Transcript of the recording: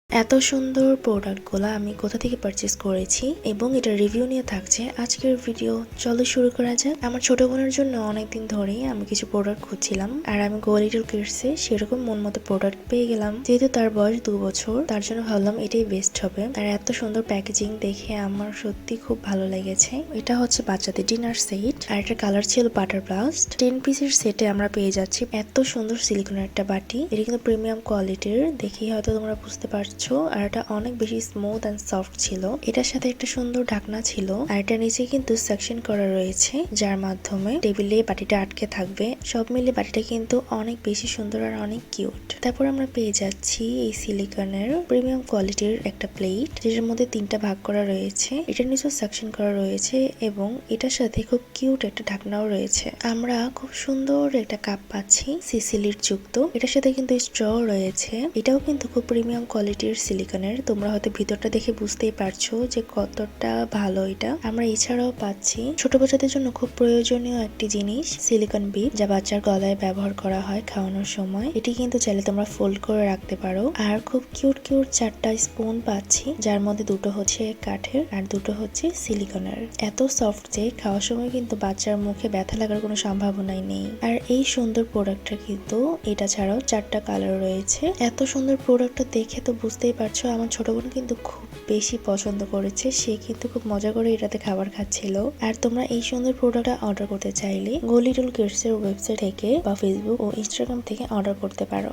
এত সুন্দর প্রোডাক্টগুলো আমি কোথা থেকে পারচেজ করেছি এবং এটা রিভিউ নিয়ে থাকছে আজকের ভিডিও। চলো শুরু করা যাক। আমার ছোট বোনের জন্য অনেকদিন ধরেই আমি কিছু প্রোডাক্ট খুঁজছিলাম, আর আমি গো লিটল কিডসে সেরকম মন মতো প্রোডাক্ট পেয়ে গেলাম। যেহেতু তার বয়স 2 বছর, তার জন্য ভাবলাম এটাই বেস্ট হবে। আর এত সুন্দর প্যাকেজিং দেখে আমার সত্যি খুব ভালো লেগেছে। এটা হচ্ছে বাচ্চাদের ডিনার সেট, আর এটার কালার ছিল বাটার ব্লাস্ট। 10 পিসের সেটে আমরা পেয়ে যাচ্ছি এত সুন্দর সিলিকনের একটা বাটি। এটা কিন্তু প্রিমিয়াম কোয়ালিটির, দেখেই হয়তো তোমরা বুঝতে পারছো। আর এটা অনেক বেশি স্মুথ এন্ড সফট ছিল। এটার সাথে একটা সুন্দর ঢাকনা ছিল, আর এটা নিচে কিন্তু সেকশন করা রয়েছে, যার মাধ্যমে টেবিলে বাটিটা আটকে থাকবে। সব মিলে বাটিটা কিন্তু অনেক বেশি সুন্দর আর অনেক কিউট। তারপর আমরা পেয়ে যাচ্ছি এই সিলিকনের প্রিমিয়াম কোয়ালিটির একটা প্লেট, যেটার মধ্যে 3টা ভাগ করা রয়েছে। এটার নিচে সেকশন করা রয়েছে এবং এটার সাথে খুব কিউট একটা ঢাকনাও রয়েছে। আমরা খুব সুন্দর একটা কাপ পাচ্ছি সিসিলির যুক্ত। এটার সাথে কিন্তু স্ট্র রয়েছে। এটাও কিন্তু খুব প্রিমিয়াম কোয়ালিটির সিলিকনের। তোমরা হয়তো ভিতরটা দেখে বুঝতেই পারছো যে কতটা ভালো এটা। আমরা এছাড়াও পাচ্ছি ছোট বাচ্চাদের জন্য খুব প্রয়োজনীয় একটি জিনিস, সিলিকন বিট, যা বাচ্চার গলায় ব্যবহার করা হয় খাওয়ানোর সময়। এটি কিন্তু চাইলে তোমরা ফোল্ড করে রাখতে পারো। আর খুব কিউট কিউট 4টা স্পুন পাচ্ছি, যার মধ্যে 2টো হচ্ছে কাঠের আর 2টো হচ্ছে সিলিকনের। এত সফট যে খাওয়ার সময় কিন্তু বাচ্চার মুখে ব্যথা লাগার কোনো সম্ভাবনাই নেই। আর এই সুন্দর প্রোডাক্টটা কিন্তু এটা ছাড়াও 4টা কালার রয়েছে। এত সুন্দর প্রোডাক্টটা দেখে তো বুঝতেই পারছো আমার ছোট বোন কিন্তু খুব বেশি পছন্দ করেছে। সে কিন্তু খুব মজা করে এটাতে খাবার খাচ্ছিল। আর তোমরা এই সুন্দর প্রোডাক্টটা অর্ডার করতে চাইলে গো লিটল কিডস এর ওয়েবসাইট থেকে বা ফেসবুক ও ইনস্টাগ্রাম থেকে অর্ডার করতে পারো।